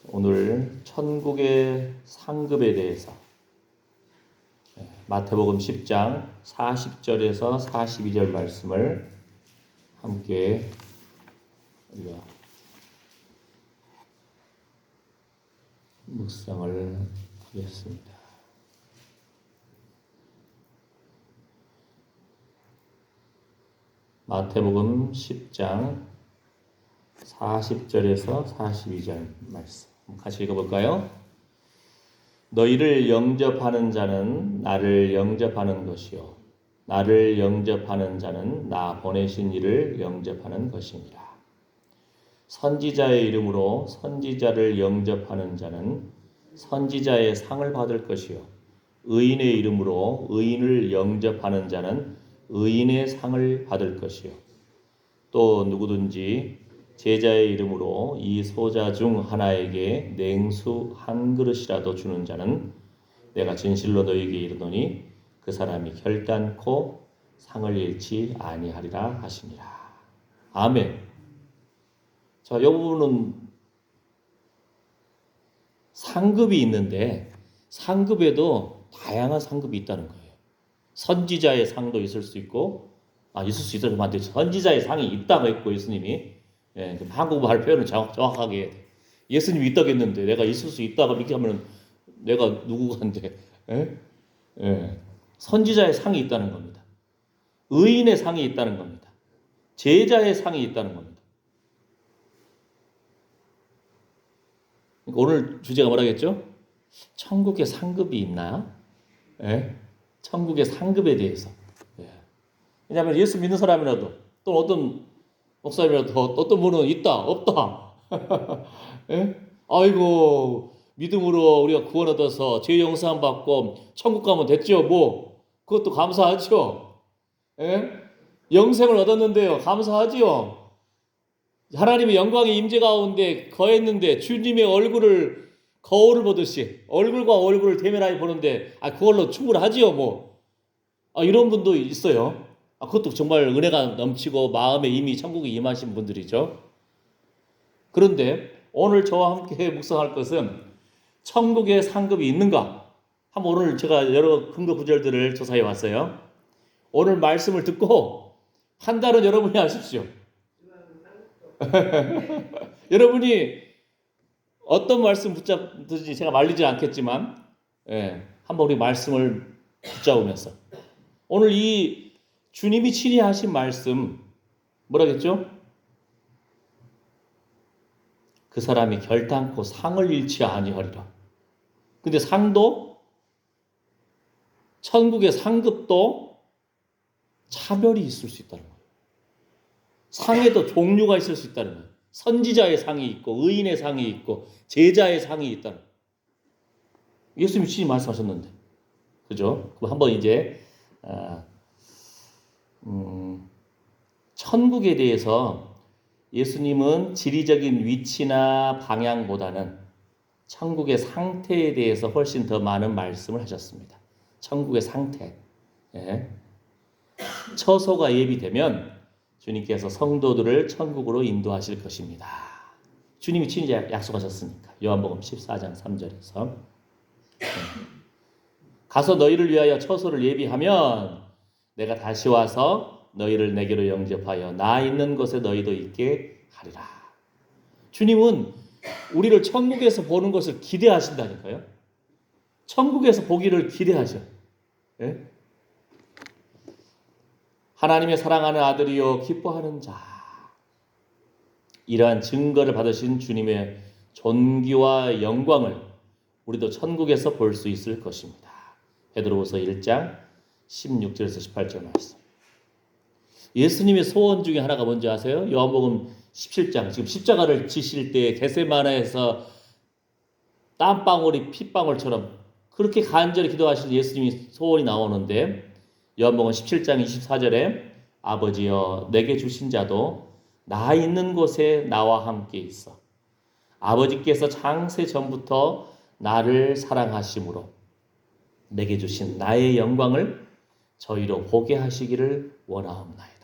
오늘 천국의 상급에 대해서 마태복음 10장 40절에서 42절 말씀을 함께 우리가 묵상을 하겠습니다. 마태복음 10장 40절에서 42절 말씀 같이 읽어볼까요? 너희를 영접하는 자는 나를 영접하는 것이요 나를 영접하는 자는 나 보내신 이를 영접하는 것이니라. 선지자의 이름으로 선지자를 영접하는 자는 선지자의 상을 받을 것이요 의인의 이름으로 의인을 영접하는 자는 의인의 상을 받을 것이요 또 누구든지 제자의 이름으로 이 소자 중 하나에게 냉수 한 그릇이라도 주는 자는 내가 진실로 너희에게 이르노니 그 사람이 결단코 상을 잃지 아니하리라 하시니라. 아멘. 자, 이 부분은 상급이 있는데 상급에도 다양한 상급이 있다는 거예요. 선지자의 상도 있을 수 있고, 있을 수 있어서 만들 선지자의 상이 있다고 했고 예수님이 한국말 표현을 정확하게 해야 돼. 예수님이 있다고 했는데 내가 있을 수 있다고 이렇게 하면 내가 누구간데? 선지자의 상이 있다는 겁니다. 의인의 상이 있다는 겁니다. 제자의 상이 있다는 겁니다. 그러니까 오늘 주제가 뭐라겠죠? 천국의 상급이 있나? 천국의 상급에 대해서. 왜냐하면 예수 믿는 사람이라도 또 어떤 목사님이라도 어떤 분은 있다 없다. 아이고 믿음으로 우리가 구원 얻어서 죄 용서함 받고 천국 가면 됐죠. 뭐 그것도 감사하죠. 영생을 얻었는데요. 감사하지요. 하나님의 영광의 임재 가운데 거했는데 주님의 얼굴을 거울을 보듯이 얼굴과 얼굴을 대면하게 보는데 그걸로 충분하지요. 뭐 이런 분도 있어요. 그것도 정말 은혜가 넘치고 마음에 이미 천국에 임하신 분들이죠. 그런데 오늘 저와 함께 묵상할 것은 천국의 상급이 있는가? 한번 오늘 제가 여러 근거 구절들을 조사해 왔어요. 오늘 말씀을 듣고 판단은 여러분이 하십시오. 여러분이 어떤 말씀 붙잡든지 제가 말리지 않겠지만 한번 우리 말씀을 붙잡으면서 오늘 이 주님이 친히 하신 말씀 뭐라겠죠? 그 사람이 결단코 상을 잃지 아니하리라. 근데 상도 천국의 상급도 차별이 있을 수 있다는 거예요. 상에도 종류가 있을 수 있다는 거예요. 선지자의 상이 있고 의인의 상이 있고 제자의 상이 있다는 거예요. 예수님이 친히 말씀하셨는데 그죠? 그럼 한번 이제 천국에 대해서 예수님은 지리적인 위치나 방향보다는 천국의 상태에 대해서 훨씬 더 많은 말씀을 하셨습니다. 천국의 상태. 처소가 예비되면 주님께서 성도들을 천국으로 인도하실 것입니다. 주님이 친히 약속하셨으니까. 요한복음 14장 3절에서 가서 너희를 위하여 처소를 예비하면 내가 다시 와서 너희를 내게로 영접하여 나 있는 곳에 너희도 있게 하리라. 주님은 우리를 천국에서 보는 것을 기대하신다니까요. 천국에서 보기를 기대하셔. 하나님의 사랑하는 아들이요 기뻐하는 자. 이러한 증거를 받으신 주님의 존귀와 영광을 우리도 천국에서 볼 수 있을 것입니다. 베드로후서 1장 16절에서 18절 말씀. 예수님의 소원 중에 하나가 뭔지 아세요? 요한복음 17장 지금 십자가를 지실 때 겟세마네에서 땀방울이 핏방울처럼 그렇게 간절히 기도하신 예수님이 소원이 나오는데 요한복음 17장 24절에 아버지여 내게 주신 자도 나 있는 곳에 나와 함께 있어 아버지께서 창세 전부터 나를 사랑하심으로 내게 주신 나의 영광을 저희로 보게 하시기를 원하옵나이다.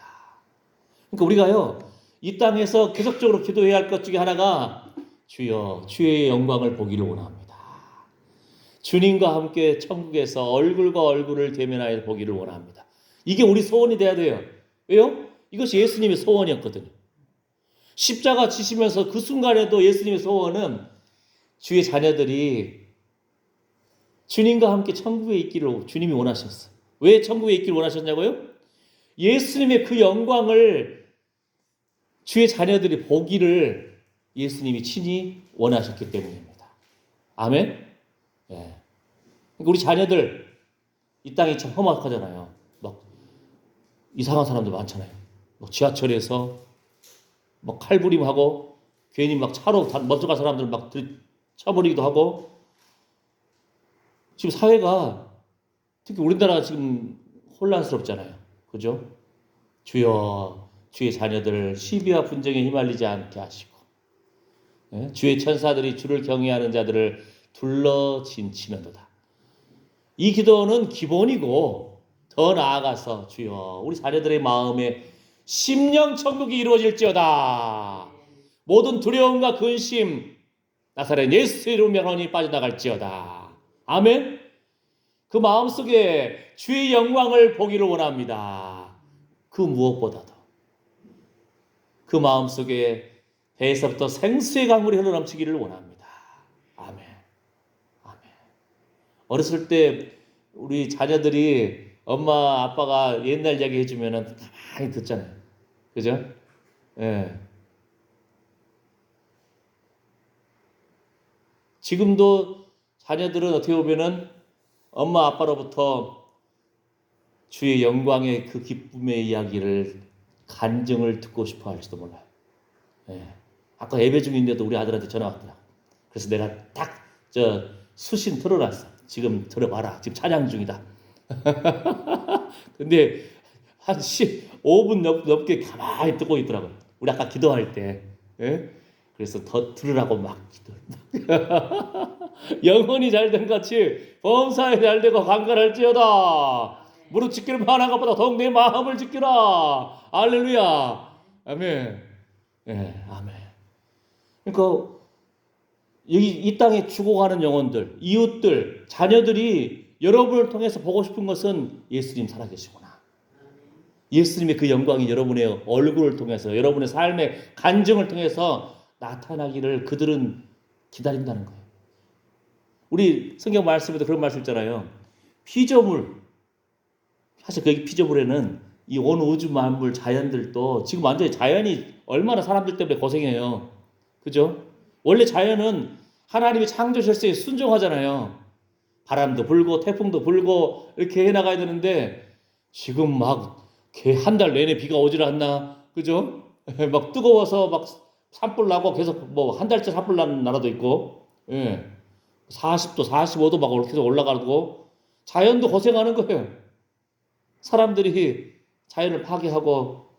그러니까 우리가요 이 땅에서 계속적으로 기도해야 할 것 중에 하나가 주여 주의 영광을 보기를 원합니다. 주님과 함께 천국에서 얼굴과 얼굴을 대면하여 보기를 원합니다. 이게 우리 소원이 돼야 돼요. 왜요? 이것이 예수님의 소원이었거든요. 십자가 지시면서 그 순간에도 예수님의 소원은 주의 자녀들이 주님과 함께 천국에 있기를 주님이 원하셨어요. 왜 천국에 있기를 원하셨냐고요? 예수님의 그 영광을 주의 자녀들이 보기를 예수님이 친히 원하셨기 때문입니다. 아멘? 예. 그러니까 우리 자녀들 이 땅이 참 험악하잖아요. 막 이상한 사람들 많잖아요. 막 지하철에서 막 칼부림하고 괜히 막 차로 먼저 간 사람들 막 쳐버리기도 하고 지금 사회가 특히 우리나라가 지금 혼란스럽잖아요. 그죠? 주여 주의 자녀들 시비와 분쟁에 휘말리지 않게 하시고 주의 천사들이 주를 경외하는 자들을 둘러 진치는도다. 이 기도는 기본이고 더 나아가서 주여 우리 자녀들의 마음에 심령 천국이 이루어질지어다. 모든 두려움과 근심 나사렛 예수의 이름 명하니 빠져나갈지어다. 아멘. 그 마음속에 주의 영광을 보기를 원합니다. 그 무엇보다도 그 마음속에 배에서부터 생수의 강물이 흘러넘치기를 원합니다. 아멘. 아멘. 어렸을 때 우리 자녀들이 엄마 아빠가 옛날 이야기 해주면 가만히 듣잖아요. 그죠? 예. 지금도 자녀들은 어떻게 보면은 엄마 아빠로부터 주의 영광의 그 기쁨의 이야기를 간증을 듣고 싶어 할지도 몰라요. 예. 아까 예배 중인데도 우리 아들한테 전화 왔더라. 그래서 내가 딱 수신 틀어놨어. 지금 들어봐라. 지금 찬양 중이다. 근데 한 15분 넘게 가만히 듣고 있더라고요. 우리 아까 기도할 때. 예? 그래서 더 들으라고 막 기도. 영혼이 잘된 같이 범사에 잘되고 강건할지어다. 무릎 지키는 하는 것보다 더욱 내 마음을 지키라. 할렐루야. 아멘. 예, 아멘. 그러니까 여기 이 땅에 죽어가는 영혼들, 이웃들, 자녀들이 여러분을 통해서 보고 싶은 것은 예수님 살아계시구나. 예수님의 그 영광이 여러분의 얼굴을 통해서 여러분의 삶의 간증을 통해서 나타나기를 그들은 기다린다는 거예요. 우리 성경 말씀에도 그런 말씀 있잖아요. 피조물, 사실 그 피조물에는 이 온 우주 만물 자연들도 지금 완전히 자연이 얼마나 사람들 때문에 고생해요. 그죠? 원래 자연은 하나님의 창조 질서에 순종하잖아요. 바람도 불고 태풍도 불고 이렇게 해나가야 되는데 지금 막 한 달 내내 비가 오질 않나. 그죠? 막 뜨거워서 막 산불 나고 계속 뭐 한 달째 산불 나는 나라도 있고, 예. 40도, 45도 막 계속 올라가고, 자연도 고생하는 거예요. 사람들이 자연을 파괴하고,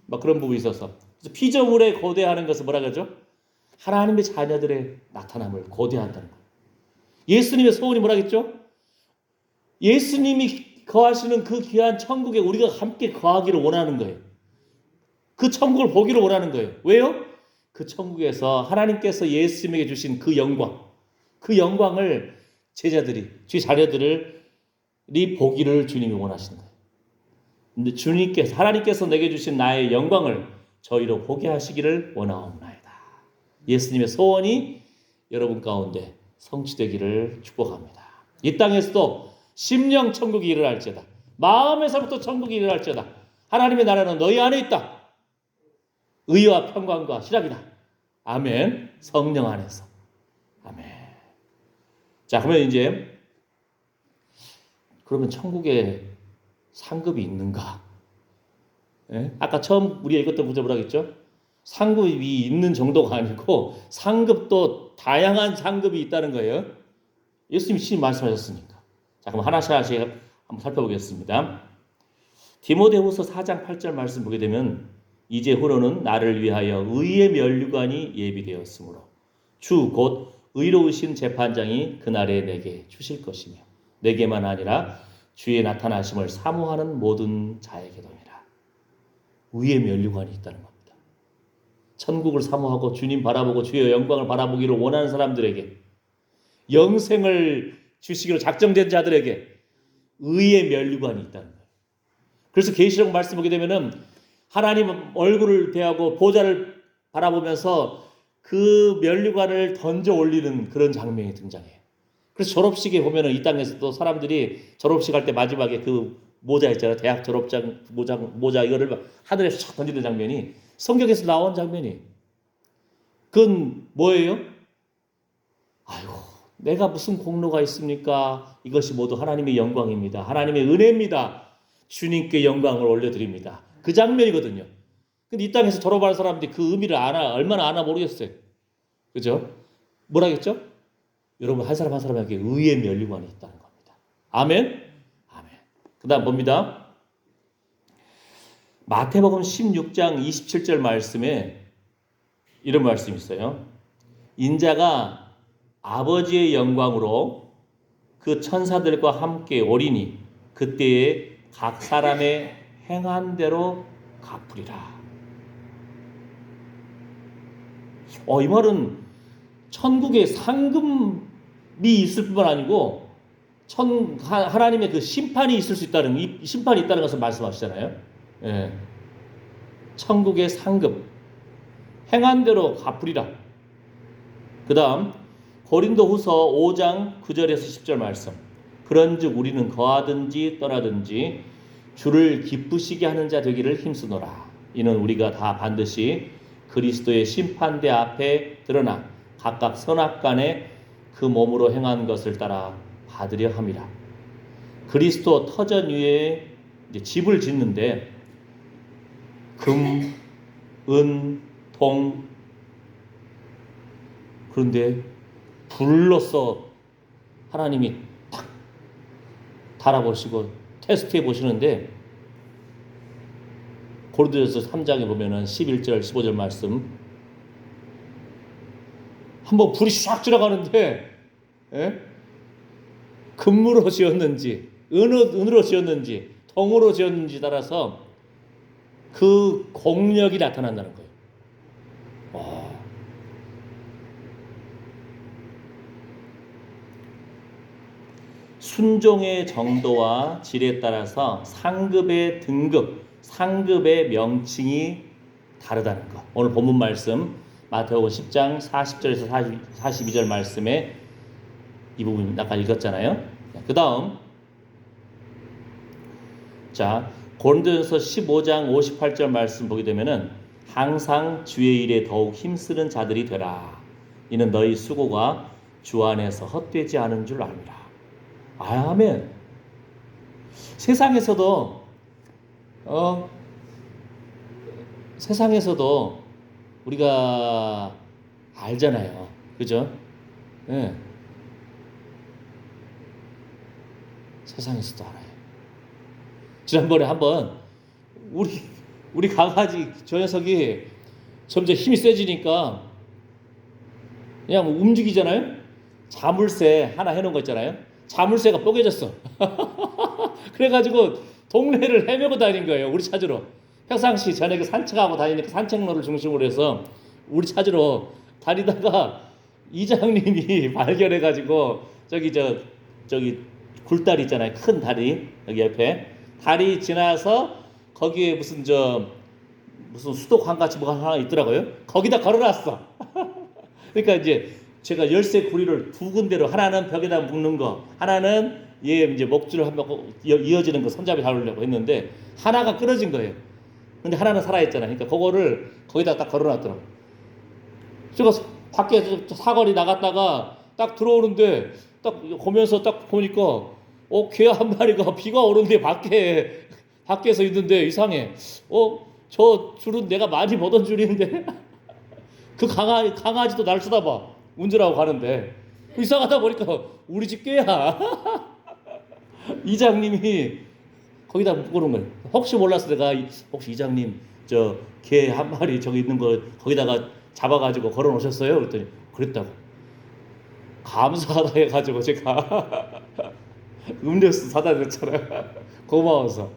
막 그런 부분이 있어서. 그래서 피조물에 고대하는 것은 뭐라 그러죠? 하나님의 자녀들의 나타남을 고대한다는 거예요. 예수님의 소원이 뭐라 그랬죠? 예수님이 거하시는 그 귀한 천국에 우리가 함께 거하기를 원하는 거예요. 그 천국을 보기를 원하는 거예요. 왜요? 그 천국에서 하나님께서 예수님에게 주신 그 영광, 그 영광을 제자들이, 주의 자녀들이 보기를 주님이 원하시는 거예요. 근데 주님께서, 하나님께서 내게 주신 나의 영광을 저희로 보게 하시기를 원하옵나이다. 예수님의 소원이 여러분 가운데 성취되기를 축복합니다. 이 땅에서도 심령 천국이 일어날지어다. 마음에서부터 천국이 일어날지어다. 하나님의 나라는 너희 안에 있다. 의와 평강과 희락이다. 아멘. 성령 안에서. 아멘. 자, 그러면 이제 그러면 천국에 상급이 있는가? 예? 아까 처음 우리가 읽었던 문제 뭐라고 했죠? 상급이 있는 정도가 아니고 상급도 다양한 상급이 있다는 거예요. 예수님이 친히 말씀하셨으니까. 자, 그럼 하나씩 한번 살펴보겠습니다. 디모데후서 4장 8절 말씀 보게 되면 이제 후로는 나를 위하여 의의 면류관이 예비되었으므로 주 곧 의로우신 재판장이 그날에 내게 주실 것이며 내게만 아니라 주의 나타나심을 사모하는 모든 자에게도니라. 의의 면류관이 있다는 겁니다. 천국을 사모하고 주님 바라보고 주의 영광을 바라보기를 원하는 사람들에게, 영생을 주시기로 작정된 자들에게 의의 면류관이 있다는 거예요. 그래서 계시록 말씀 보게 되면은 하나님 얼굴을 대하고 보좌를 바라보면서 그 면류관을 던져 올리는 그런 장면이 등장해요. 그래서 졸업식에 보면은 이 땅에서도 사람들이 졸업식 할 때 마지막에 그 모자 있잖아요. 대학 졸업장 모자 이거를 하늘에 쫙 던지는 장면이 성경에서 나온 장면이. 그건 뭐예요? 아이고, 내가 무슨 공로가 있습니까? 이것이 모두 하나님의 영광입니다. 하나님의 은혜입니다. 주님께 영광을 올려드립니다. 그 장면이거든요. 근데 이 땅에서 졸업하는 사람들이 그 의미를 얼마나 아나 모르겠어요. 그죠? 뭐라겠죠? 여러분, 한 사람 한 사람에게 의의 면류관이 있다는 겁니다. 아멘? 아멘. 그 다음 봅니다. 마태복음 16장 27절 말씀에 이런 말씀이 있어요. 인자가 아버지의 영광으로 그 천사들과 함께 오리니 그때에 각 사람의 행한 대로 갚으리라. 이 말은 천국에 상금이 있을 뿐만 아니고 하나님의 그 심판이 있을 수 있다는, 이 심판이 있다는 것을 말씀하시잖아요. 예. 천국의 상금, 행한 대로 갚으리라. 그 다음 고린도후서 5장 9절에서 10절 말씀. 그런즉 우리는 거하든지 떠나든지 주를 기쁘시게 하는 자 되기를 힘쓰노라. 이는 우리가 다 반드시 그리스도의 심판대 앞에 드러나 각각 선악간에 그 몸으로 행한 것을 따라 받으려 함이라. 그리스도 터전 위에 이제 집을 짓는데 금, 은, 동, 그런데 불로써 하나님이 탁 달아보시고 테스트해 보시는데 고린도전서 3장에 보면은 11절 15절 말씀, 한번 불이 쫙 지나가는데 금으로 지었는지 은으로 지었는지 동으로 지었는지 따라서 그 공력이 나타난다는 거예요. 순종의 정도와 질에 따라서 상급의 등급, 상급의 명칭이 다르다는 것. 오늘 본문 말씀 마태복음 10장 40절에서 42절 말씀에 이 부분 아까 읽었잖아요. 그 다음 자 고린도전서 15장 58절 말씀 보게 되면은 항상 주의 일에 더욱 힘쓰는 자들이 되라. 이는 너희 수고가 주 안에서 헛되지 않은 줄 압니다. 아멘. 세상에서도 우리가 알잖아요. 그죠? 네. 세상에서도 알아요. 지난번에 한번 우리 강아지 저 녀석이 점점 힘이 세지니까 그냥 움직이잖아요. 자물쇠 하나 해놓은 거 있잖아요. 자물쇠가 뽀개졌어. 그래가지고 동네를 헤매고 다닌 거예요. 우리 찾으러. 평상시 저녁에 산책하고 다니니까 산책로를 중심으로 해서 우리 찾으러 다니다가 이장님이 발견해가지고 저기 굴다리 있잖아요. 큰 다리 여기 옆에 다리 지나서 거기에 무슨 수도관 같이 뭐가 하나 있더라고요. 거기다 걸어놨어. 그러니까 이제 제가 열쇠 구리를 두 군데로, 하나는 벽에다 묶는 거, 하나는 얘 이제 목줄을 한번 이어지는 거 손잡이 달으려고 했는데 하나가 끊어진 거예요. 근데 하나는 살아있잖아요. 그러니까 그거를 거기다 딱 걸어놨더라고. 제가 밖에 사거리 나갔다가 딱 들어오는데 딱 보면서 딱 보니까 개 한 마리가 비가 오는데 밖에서 있는데 이상해. 저 줄은 내가 많이 보던 줄인데 그 강아지도 날 쳐다봐. 운전하고 가는데 이상하다 보니까 우리 집 개야. 이장님이 거기다 묶어놓은 거예요. 혹시 몰라서 내가 혹시 이장님 저 개 한 마리 저기 있는 거 거기다가 잡아가지고 걸어놓으셨어요? 그랬더니 그랬다고. 감사하다 해가지고 제가 음료수 사다 줬잖아요. 고마워서.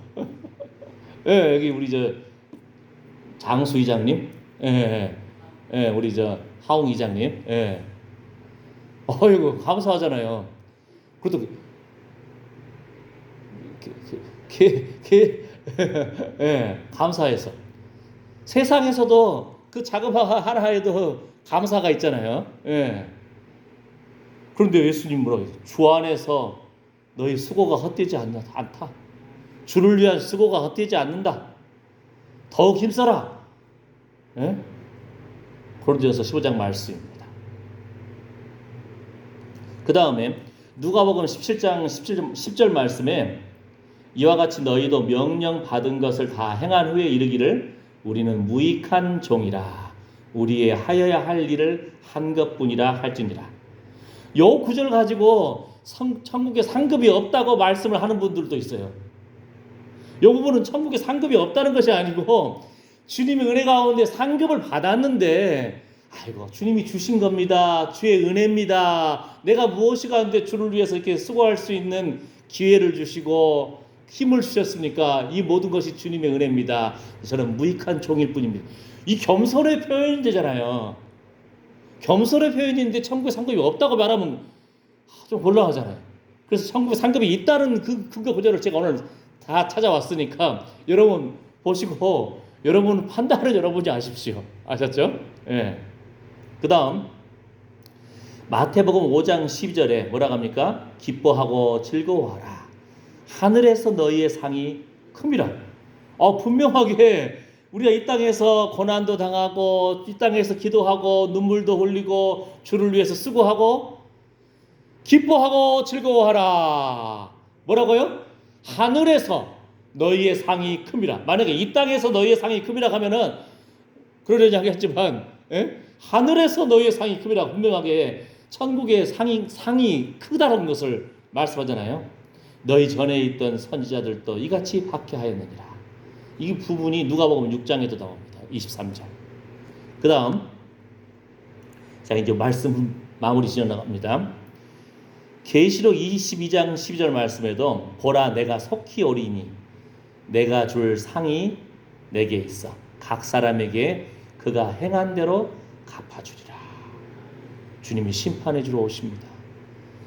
예, 여기 우리 장수 이장님. 예. 예, 우리 저 하웅 이장님. 예. 어이구 감사하잖아요. 그래도 예, 감사해서 세상에서도 그 작은 하나에도 감사가 있잖아요. 예. 그런데 예수님 뭐라고 해요? 주 안에서 너희 수고가 헛되지 않다. 주를 위한 수고가 헛되지 않는다. 더욱 힘써라. 예? 고린도전서 15장 말씀입니다. 그 다음에 누가복음 17장 10절 말씀에 이와 같이 너희도 명령 받은 것을 다 행한 후에 이르기를 우리는 무익한 종이라 우리의 하여야 할 일을 한 것뿐이라 할지니라. 요 구절을 가지고 천국에 상급이 없다고 말씀을 하는 분들도 있어요. 요 부분은 천국에 상급이 없다는 것이 아니고 주님의 은혜 가운데 상급을 받았는데 아이고 주님이 주신 겁니다. 주의 은혜입니다. 내가 무엇이 가운데 주를 위해서 이렇게 수고할 수 있는 기회를 주시고 힘을 주셨습니까? 이 모든 것이 주님의 은혜입니다. 저는 무익한 종일 뿐입니다. 이 겸손의 표현이잖아요. 겸손의 표현인데 천국에 상급이 없다고 말하면 좀 곤란하잖아요. 그래서 천국에 상급이 있다는 그 근거 구절을 제가 오늘 다 찾아왔으니까 여러분 보시고 여러분 판단을 여러분이 하십시오. 아셨죠? 예. 그 다음 마태복음 5장 12절에 뭐라고 합니까? 기뻐하고 즐거워하라. 하늘에서 너희의 상이 큽니다. 분명하게 우리가 이 땅에서 고난도 당하고 이 땅에서 기도하고 눈물도 흘리고 주를 위해서 수고하고 기뻐하고 즐거워하라. 뭐라고요? 하늘에서 너희의 상이 큽니다. 만약에 이 땅에서 너희의 상이 큽니다 하면은 그러려니 하겠지만 하늘에서 너희의 상이 큽니다. 분명하게 천국의 상이 크다는 것을 말씀하잖아요. 너희 전에 있던 선지자들도 이같이 박해하였느니라. 이 부분이 누가복음 6장에도 나옵니다. 23절. 그 다음 자 이제 말씀 마무리 지어나갑니다. 계시록 22장 12절 말씀에도 보라 내가 속히 오리니 내가 줄 상이 내게 있어 각 사람에게 그가 행한 대로 갚아주리라. 주님이 심판해 주러 오십니다.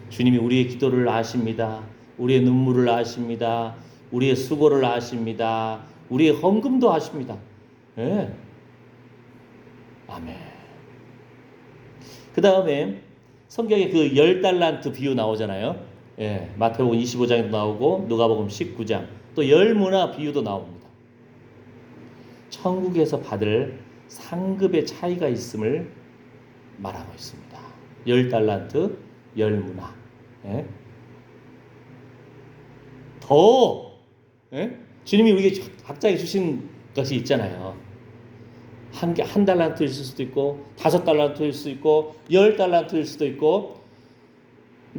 주님이 우리의 기도를 아십니다. 우리의 눈물을 아십니다. 우리의 수고를 아십니다. 우리의 헌금도 아십니다. 예. 아멘. 그 다음에 성경에 그 10달란트 비유 나오잖아요. 예. 마태복음 25장에도 나오고 누가복음 19장 또 10문화 비유도 나옵니다. 천국에서 받을 상급의 차이가 있음을 말하고 있습니다. 10달란트, 10문화. 예. 더 주님이 우리에게 각자에게 주신 것이 있잖아요. 한 달란트일 수도 있고 5달란트일 수도 있고 10달란트일 수도 있고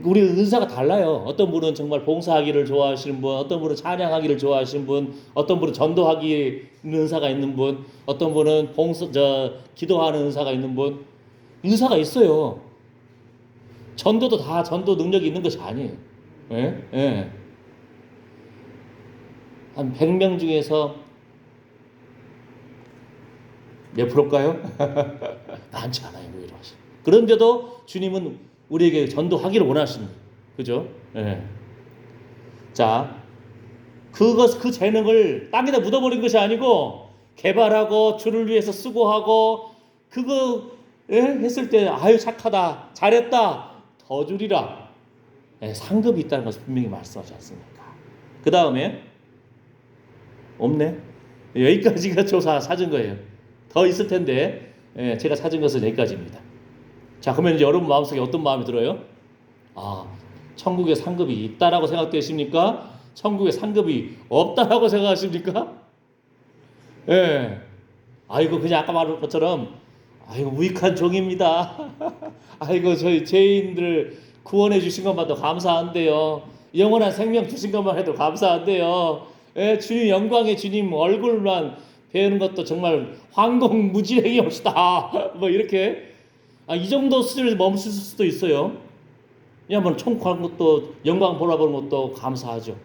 우리 은사가 달라요. 어떤 분은 정말 봉사하기를 좋아하시는 분, 어떤 분은 찬양하기를 좋아하시는 분, 어떤 분은 전도하기 은사가 있는 분, 어떤 분은 기도하는 은사가 있는 분. 은사가 있어요. 전도도 다 전도 능력이 있는 것이 아니에요. 예. 한 100명 중에서 몇 프로일까요? 많지 않아요. 그런데도 주님은 우리에게 전도하기를 원하십니다. 그죠? 예. 자, 그 재능을 땅에다 묻어버린 것이 아니고 개발하고 주를 위해서 수고하고 그거 했을 때 아유 착하다 잘했다 더 주리라. 상급이 있다는 것을 분명히 말씀하지 않습니까? 그 다음에 없네. 여기까지가 조사 찾은 거예요. 더 있을 텐데 제가 찾은 것은 여기까지입니다. 자, 그러면 이제 여러분 마음속에 어떤 마음이 들어요? 천국에 상급이 있다라고 생각되십니까? 천국에 상급이 없다라고 생각하십니까? 예. 아이고 그냥 아까 말한 것처럼 아이고 무익한 종입니다. 아이고 저희 죄인들 구원해 주신 것만도 감사한데요. 영원한 생명 주신 것만 해도 감사한데요. 주님 영광의 주님 얼굴만 배우는 것도 정말 황공무지행이 옵시다. 뭐 이렇게 이 정도 수준에서 멈출 수도 있어요. 그냥 총구하는 것도 영광 보라보는 것도 감사하죠.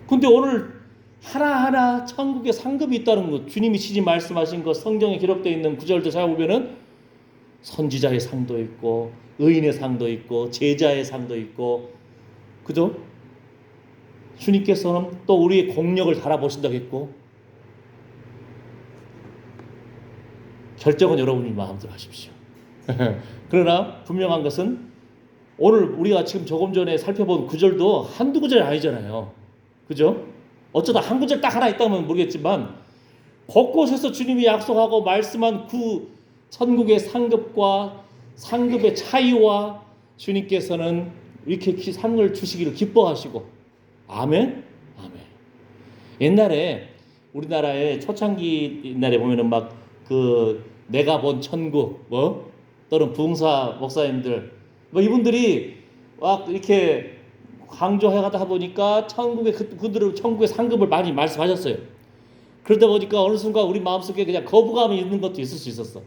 근데 오늘 하나하나 천국에 상급이 있다는 것, 주님이 친히 말씀하신 것, 성경에 기록되어 있는 구절들 찾아보면은 선지자의 상도 있고 의인의 상도 있고 제자의 상도 있고, 그죠? 주님께서는 또 우리의 공력을 달아보신다고 했고, 결정은 여러분이 마음대로 하십시오. 그러나 분명한 것은 오늘 우리가 지금 조금 전에 살펴본 구절도 한두 구절이 아니잖아요. 그죠? 어쩌다 한 구절 딱 하나 있다면 모르겠지만 곳곳에서 주님이 약속하고 말씀한 그 천국의 상급과 상급의 차이와 주님께서는 이렇게 상을 주시기를 기뻐하시고, 아멘? 아멘. 옛날에 우리나라의 초창기 옛날에 보면은 막 그 내가 본 천국 또는 부흥사 목사님들 이분들이 막 이렇게 강조해가다 보니까 그들은 천국의 상급을 많이 말씀하셨어요. 그러다 보니까 어느 순간 우리 마음속에 그냥 거부감이 있는 것도 있을 수 있었어.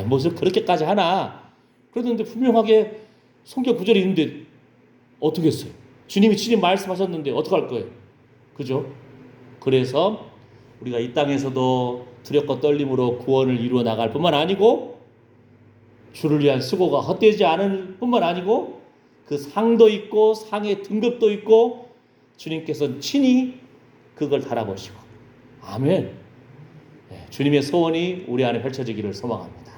무슨 그렇게까지 하나? 그랬는데 분명하게 성경 구절이 있는데 어떻게 했어요? 주님이 친히 말씀하셨는데 어떡할 거예요? 그죠? 그래서 우리가 이 땅에서도 두렵고 떨림으로 구원을 이루어 나갈 뿐만 아니고, 주를 위한 수고가 헛되지 않을 뿐만 아니고, 그 상도 있고 상의 등급도 있고 주님께서는 친히 그걸 달아보시고, 아멘. 주님의 소원이 우리 안에 펼쳐지기를 소망합니다.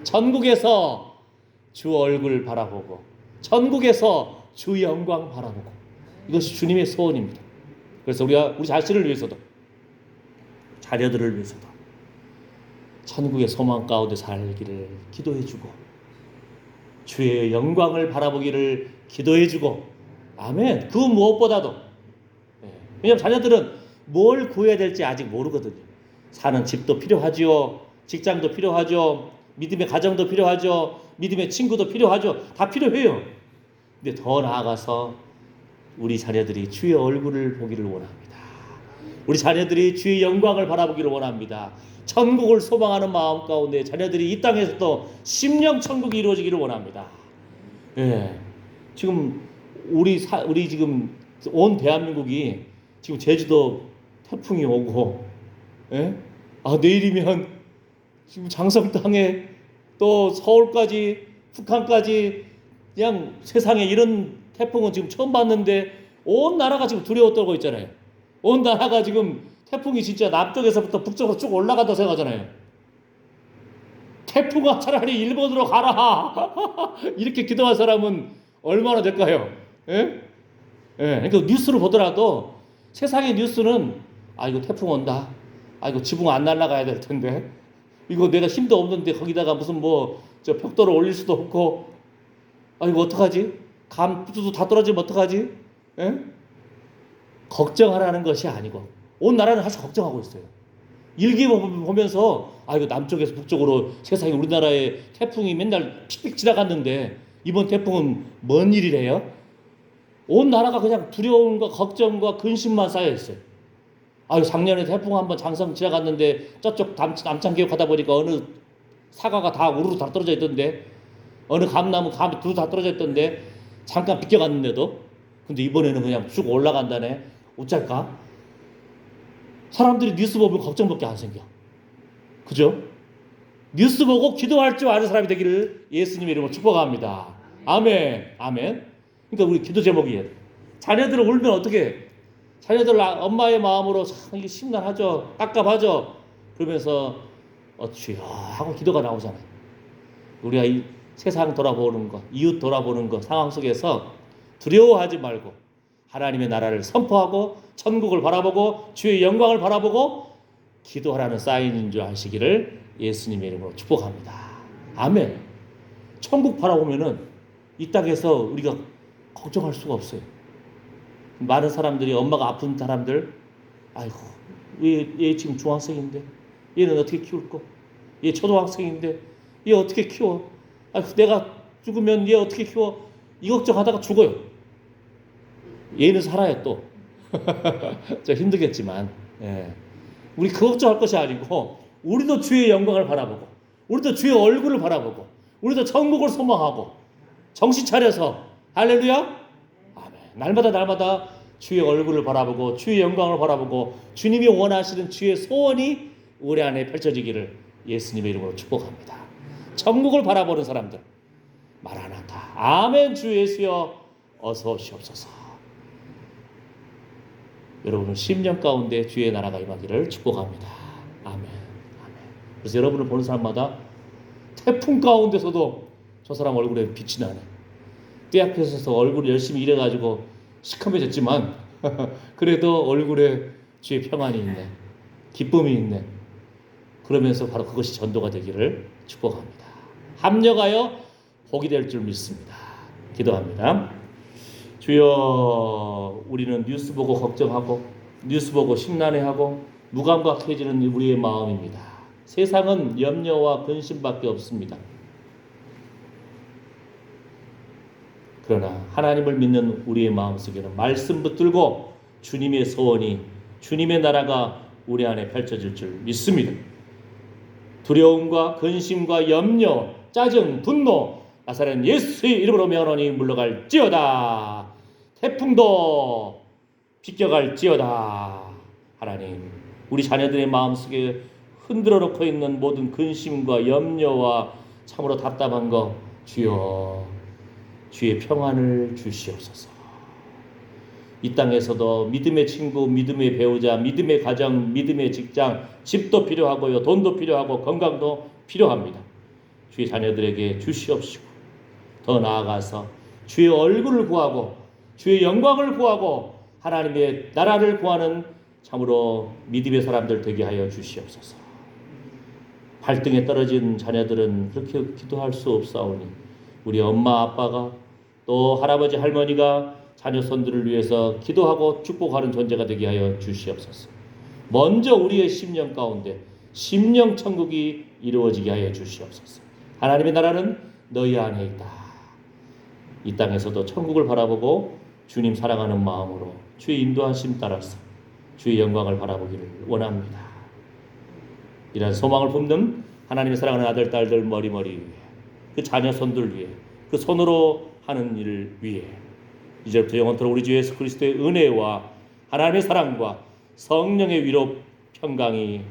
천국에서 주 얼굴 바라보고, 천국에서 주 영광 바라보고, 이것이 주님의 소원입니다. 그래서 우리가 우리 자신을 위해서도, 자녀들을 위해서도 천국의 소망 가운데 살기를 기도해주고, 주의 영광을 바라보기를 기도해주고, 아멘. 그 무엇보다도, 왜냐하면 자녀들은 뭘 구해야 될지 아직 모르거든요. 사는 집도 필요하죠, 직장도 필요하죠, 믿음의 가정도 필요하죠, 믿음의 친구도 필요하죠. 다 필요해요. 근데 더 나아가서 우리 자녀들이 주의 얼굴을 보기를 원합니다. 우리 자녀들이 주의 영광을 바라보기를 원합니다. 천국을 소망하는 마음 가운데 자녀들이 이 땅에서도 심령 천국이 이루어지기를 원합니다. 지금 우리 지금 온 대한민국이 지금 제주도 태풍이 오고, 내일이면 지금 장성 땅에 또 서울까지 북한까지, 그냥 세상에 이런 태풍은 지금 처음 봤는데 온 나라가 지금 두려워 떨고 있잖아요. 온 나라가 지금 태풍이 진짜 남쪽에서부터 북쪽으로 쭉 올라간다고 생각하잖아요. 태풍아 차라리 일본으로 가라. 이렇게 기도한 사람은 얼마나 될까요? 그러니까 뉴스를 보더라도 세상의 뉴스는 이거 태풍 온다, 이거 지붕 안 날아가야 될 텐데, 이거 내가 힘도 없는데 거기다가 무슨 저 벽돌을 올릴 수도 없고, 이거 어떡하지? 감도 다 떨어지면 어떡하지? 걱정하라는 것이 아니고, 온 나라는 사실 걱정하고 있어요. 일기 보면서 이거 남쪽에서 북쪽으로 세상에 우리나라에 태풍이 맨날 픽픽 지나갔는데 이번 태풍은 뭔 일이래요? 온 나라가 그냥 두려움과 걱정과 근심만 쌓여 있어요. 작년에 태풍 한번 장성 지나갔는데 저쪽 남창 기업 가다 보니까 어느 사과가 다 우르르 다 떨어져 있던데, 어느 감나무 두루 다 떨어져 있던데 잠깐 비껴갔는데도. 근데 이번에는 그냥 쭉 올라간다네. 어쩔까? 사람들이 뉴스 보면 걱정밖에 안 생겨. 그죠? 뉴스 보고 기도할 줄 아는 사람이 되기를 예수님의 이름으로 축복합니다. 아멘. 아멘. 그러니까 우리 기도 제목이에요. 자녀들 울면 어떻게 해? 자녀들 엄마의 마음으로 참 이게 심란하죠, 깝깝하죠. 그러면서 주여 하고 기도가 나오잖아요. 우리가 이 세상 돌아보는 것, 이웃 돌아보는 것 상황 속에서 두려워하지 말고 하나님의 나라를 선포하고 천국을 바라보고 주의 영광을 바라보고 기도하라는 사인인 줄 아시기를 예수님의 이름으로 축복합니다. 아멘. 천국 바라보면은 이 땅에서 우리가 걱정할 수가 없어요. 많은 사람들이, 엄마가 아픈 사람들, 얘 지금 중학생인데 얘는 어떻게 키울 거? 얘 초등학생인데 얘 어떻게 키워? 내가 죽으면 얘 어떻게 키워? 이 걱정하다가 죽어요. 얘는 살아요 또. 좀 힘들겠지만, 우리 그 걱정할 것이 아니고 우리도 주의 영광을 바라보고, 우리도 주의 얼굴을 바라보고, 우리도 천국을 소망하고 정신 차려서, 할렐루야, 아멘. 날마다 주의 얼굴을 바라보고 주의 영광을 바라보고 주님이 원하시는 주의 소원이 우리 안에 펼쳐지기를 예수님의 이름으로 축복합니다. 천국을 바라보는 사람들. 마라나타. 아멘. 주 예수여 어서 오시옵소서. 여러분은 10년 가운데 주의 나라가 임하기를 축복합니다. 아멘. 아멘. 그래서 여러분을 보는 사람마다 태풍 가운데서도 저 사람 얼굴에 빛이 나네. 때 앞에서 얼굴이 열심히 일해가지고 시커매졌지만 그래도 얼굴에 주의 평안이 있네. 기쁨이 있네. 그러면서 바로 그것이 전도가 되기를 축복합니다. 합력하여 복이 될 줄 믿습니다. 기도합니다. 주여, 우리는 뉴스 보고 걱정하고 뉴스 보고 심란해하고 무감각해지는 우리의 마음입니다. 세상은 염려와 근심밖에 없습니다. 그러나 하나님을 믿는 우리의 마음속에는 말씀 붙들고 주님의 소원이, 주님의 나라가 우리 안에 펼쳐질 줄 믿습니다. 두려움과 근심과 염려, 짜증, 분노 나사렛 예수의 이름으로 명하노니 물러갈지어다. 태풍도 비껴갈지어다. 하나님, 우리 자녀들의 마음속에 흔들어 놓고 있는 모든 근심과 염려와 참으로 답답한 것, 주여 주의 평안을 주시옵소서. 이 땅에서도 믿음의 친구, 믿음의 배우자, 믿음의 가정, 믿음의 직장, 집도 필요하고요, 돈도 필요하고 건강도 필요합니다. 주의 자녀들에게 주시옵시고 더 나아가서 주의 얼굴을 구하고 주의 영광을 구하고 하나님의 나라를 구하는 참으로 믿음의 사람들 되게 하여 주시옵소서. 발등에 떨어진 자녀들은 그렇게 기도할 수 없사오니 우리 엄마 아빠가 또 할아버지 할머니가 자녀 손들을 위해서 기도하고 축복하는 존재가 되게 하여 주시옵소서. 먼저 우리의 심령 가운데 심령 천국이 이루어지게 하여 주시옵소서. 하나님의 나라는 너희 안에 있다. 이 땅에서도 천국을 바라보고 주님 사랑하는 마음으로 주의 인도하심 따라서 주의 영광을 바라보기를 원합니다. 이런 소망을 품는 하나님의 사랑하는 아들 딸들 머리머리 위에, 그 자녀 손들 위에, 그 손으로 하는 일을 위해 이제부터 영원토록 우리 주 예수 그리스도의 은혜와 하나님의 사랑과 성령의 위로 평강이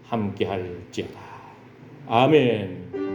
함께할지어다. 아멘.